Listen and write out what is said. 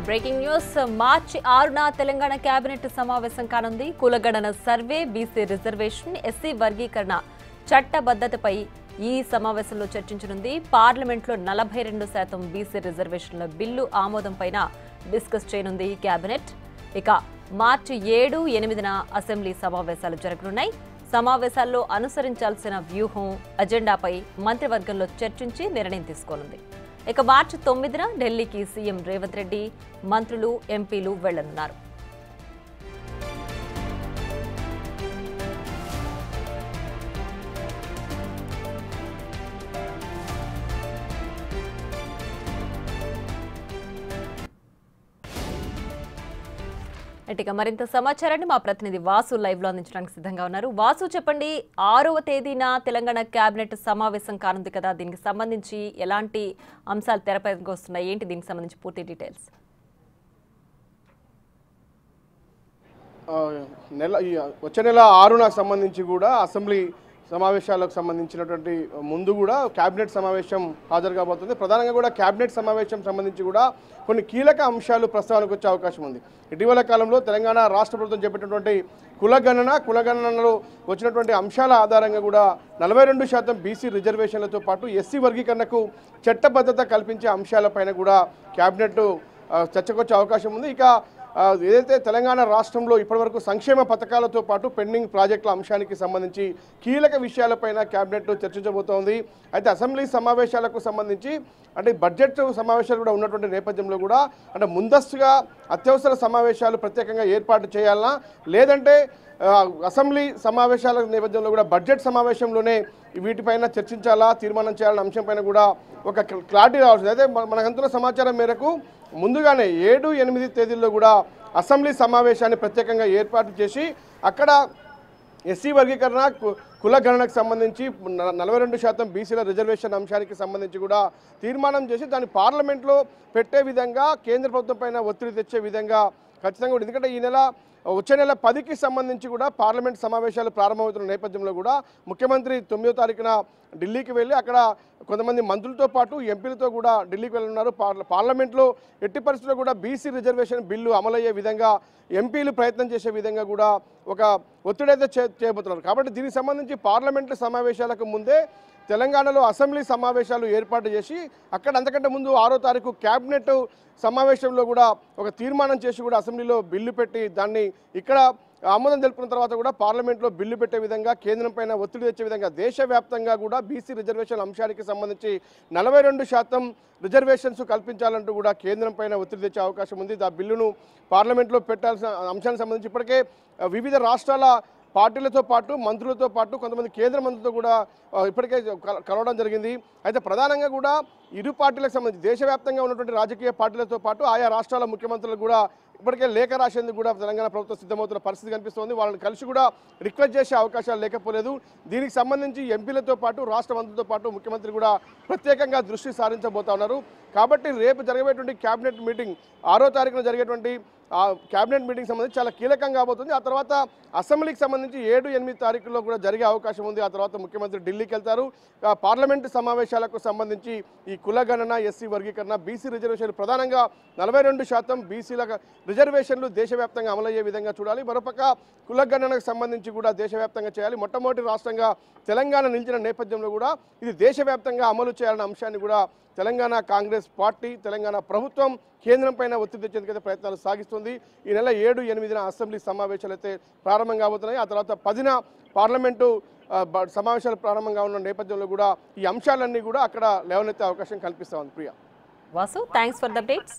Breaking news మార్చి 6న Telangana cabinet సమావేశం కానుంది. కులగణన సర్వే, బీసీ రిజర్వేషన్, ఎస్సీ వర్గీకరణ చట్టబద్ధతపై ఈ సమావేశంలో చర్చించనుంది. పార్లమెంట్లో 42% బీసీ రిజర్వేషన్ల బిల్లు ఆమోదంపైన డిస్కస్ చేయనుంది కేబినెట్. ఇక మార్చి 7, 8న అసెంబ్లీ సమావేశాలు జరగనున్నాయి. సమావేశాల్లో అనుసరించాల్సిన వ్యూహం, అజెండాపై మంత్రివర్గంలో చర్చించి నిర్ణయం తీసుకోనుంది. ఇక మార్చి 9న ఢిల్లీకి సీఎం రేవంత్ రెడ్డి, మంత్రులు, ఎంపీలు వెళ్లనున్నారు. ఇక మరింత సమాచారాన్ని మా ప్రతినిధి వాసు లైవ్ లో అందించడానికి సిద్ధంగా ఉన్నారు. వాసు, చెప్పండి, 6వ తేదీన తెలంగాణ కేబినెట్ సమావేశం కానుంది కదా, దీనికి సంబంధించి ఎలాంటి అంశాలు తెరపైకి వస్తున్నాయి, ఏంటి దీనికి సంబంధించి పూర్తి డీటెయిల్స్? వచ్చే నెల 6న సంబంధించి కూడా అసెంబ్లీ సమావేశాలకు సంబంధించినటువంటి ముందు కూడా కేబినెట్ సమావేశం హాజరు కాబోతుంది. ప్రధానంగా కూడా కేబినెట్ సమావేశం సంబంధించి కూడా కొన్ని కీలక అంశాలు ప్రస్తావనకు వచ్చే అవకాశం ఉంది. ఇటీవల కాలంలో తెలంగాణ రాష్ట్ర ప్రభుత్వం చేపట్టినటువంటి కులగణనలో వచ్చినటువంటి అంశాల ఆధారంగా కూడా 42% బీసీ రిజర్వేషన్లతో పాటు ఎస్సీ వర్గీకరణకు చట్టబద్ధత కల్పించే అంశాలపైన కూడా కేబినెట్ చర్చకొచ్చే అవకాశం ఉంది. ఇక ఏదైతే తెలంగాణ రాష్ట్రంలో ఇప్పటివరకు సంక్షేమ పథకాలతో పాటు పెండింగ్ ప్రాజెక్టుల అంశానికి సంబంధించి కీలక విషయాలపైన కేబినెట్ చర్చించబోతోంది. అయితే అసెంబ్లీ సమావేశాలకు సంబంధించి అంటే బడ్జెట్ సమావేశాలు కూడా ఉన్నటువంటి నేపథ్యంలో కూడా అంటే ముందస్తుగా అత్యవసర సమావేశాలు ప్రత్యేకంగా ఏర్పాటు చేయాలన్నా, లేదంటే అసెంబ్లీ సమావేశాల నేపథ్యంలో కూడా బడ్జెట్ సమావేశంలోనే వీటిపైన చర్చించాలా, తీర్మానం చేయాలన్న అంశంపైన కూడా ఒక క్లారిటీ రావాల్సింది. అయితే మనకంతున్న సమాచారం మేరకు ముందుగానే 7, 8 తేదీల్లో కూడా అసెంబ్లీ సమావేశాన్ని ప్రత్యేకంగా ఏర్పాటు చేసి అక్కడ ఎస్సీ వర్గీకరణ, కులగణనకు సంబంధించి 42% బీసీల రిజర్వేషన్ అంశానికి సంబంధించి కూడా తీర్మానం చేసి దాన్ని పార్లమెంట్లో పెట్టే విధంగా కేంద్ర ప్రభుత్వం పైన ఒత్తిడి తెచ్చే విధంగా ఖచ్చితంగా కూడా, ఎందుకంటే ఈ నెల వచ్చే నెల 10కి సంబంధించి కూడా పార్లమెంట్ సమావేశాలు ప్రారంభమవుతున్న నేపథ్యంలో కూడా ముఖ్యమంత్రి 9వ తారీఖున ఢిల్లీకి వెళ్ళి అక్కడ కొంతమంది మంత్రులతో పాటు ఎంపీలతో కూడా ఢిల్లీకి వెళ్ళున్నారు. పార్లమెంట్లో ఎట్టి పరిస్థితుల్లో కూడా బీసీ రిజర్వేషన్ బిల్లు అమలయ్యే విధంగా ఎంపీలు ప్రయత్నం చేసే విధంగా కూడా ఒక ఒత్తిడైతే చేయబోతున్నారు. కాబట్టి దీనికి సంబంధించి పార్లమెంటు సమావేశాలకు ముందే తెలంగాణలో అసెంబ్లీ సమావేశాలు ఏర్పాటు చేసి అక్కడ అంతకంటే ముందు 6వ తారీఖు కేబినెట్ సమావేశంలో కూడా ఒక తీర్మానం చేసి కూడా అసెంబ్లీలో బిల్లు పెట్టి దాన్ని ఇక్కడ ఆమోదం తెలుపుకున్న తర్వాత కూడా పార్లమెంట్లో బిల్లు పెట్టే విధంగా కేంద్రం పైన ఒత్తిడి తెచ్చే విధంగా దేశవ్యాప్తంగా కూడా బీసీ రిజర్వేషన్ అంశానికి సంబంధించి 42% రిజర్వేషన్స్ కల్పించాలంటూ కూడా కేంద్రం పైన ఒత్తిడి తెచ్చే అవకాశం ఉంది. ఆ బిల్లును పార్లమెంట్లో పెట్టాల్సిన అంశానికి సంబంధించి ఇప్పటికే వివిధ రాష్ట్రాల పార్టీలతో పాటు మంత్రులతో పాటు కొంతమంది కేంద్ర మంత్రులతో కూడా ఇప్పటికే కలవడం జరిగింది. అయితే ప్రధానంగా కూడా ఇరు పార్టీలకు సంబంధించి దేశవ్యాప్తంగా ఉన్నటువంటి రాజకీయ పార్టీలతో పాటు ఆయా రాష్ట్రాల ముఖ్యమంత్రులు కూడా ఇప్పటికే లేఖ రాసేందుకు కూడా తెలంగాణ ప్రభుత్వం సిద్ధమవుతున్న పరిస్థితి కనిపిస్తోంది. వాళ్ళని కలిసి కూడా రిక్వెస్ట్ చేసే అవకాశాలు లేకపోలేదు. దీనికి సంబంధించి ఎంపీలతో పాటు రాష్ట్ర మంత్రులతో పాటు ముఖ్యమంత్రి కూడా ప్రత్యేకంగా దృష్టి సారించబోతా ఉన్నారు. కాబట్టి రేపు జరిగేటువంటి కేబినెట్ మీటింగ్ 6వ తారీఖున జరిగేటువంటి కేబినెట్ మీటింగ్ సంబంధించి చాలా కీలకంగా కాబోతుంది. ఆ తర్వాత అసెంబ్లీకి సంబంధించి 7, 8 తారీఖుల్లో కూడా జరిగే అవకాశం ఉంది. ఆ తర్వాత ముఖ్యమంత్రి ఢిల్లీకి వెళ్తారు. పార్లమెంటు సమావేశాలకు సంబంధించి ఈ కులగణన, ఎస్సీ వర్గీకరణ, బీసీ రిజర్వేషన్ ప్రధానంగా 42% బీసీల రిజర్వేషన్లు దేశవ్యాప్తంగా అమలయ్యే విధంగా చూడాలి. మరోపక్క కులగణనకు సంబంధించి కూడా దేశవ్యాప్తంగా చేయాలి. మొట్టమొదటి రాష్ట్రంగా తెలంగాణ నిలిచిన నేపథ్యంలో కూడా ఇది దేశవ్యాప్తంగా అమలు చేయాలన్న అంశాన్ని కూడా తెలంగాణ కాంగ్రెస్ పార్టీ, తెలంగాణ ప్రభుత్వం కేంద్రం పైన ఒత్తిడి తెచ్చేందుకైతే ప్రయత్నాలు సాగిస్తుంది. ఈ నెల 7, 8న అసెంబ్లీ సమావేశాలు అయితే ప్రారంభం కాబోతున్నాయి. ఆ తర్వాత 10న పార్లమెంటు సమావేశాలు ప్రారంభంగా ఉన్న నేపథ్యంలో కూడా ఈ అంశాలన్నీ కూడా అక్కడ లేవనెత్తే అవకాశం కల్పిస్తా ఉంది. Priya, Vasu, thanks for the updates.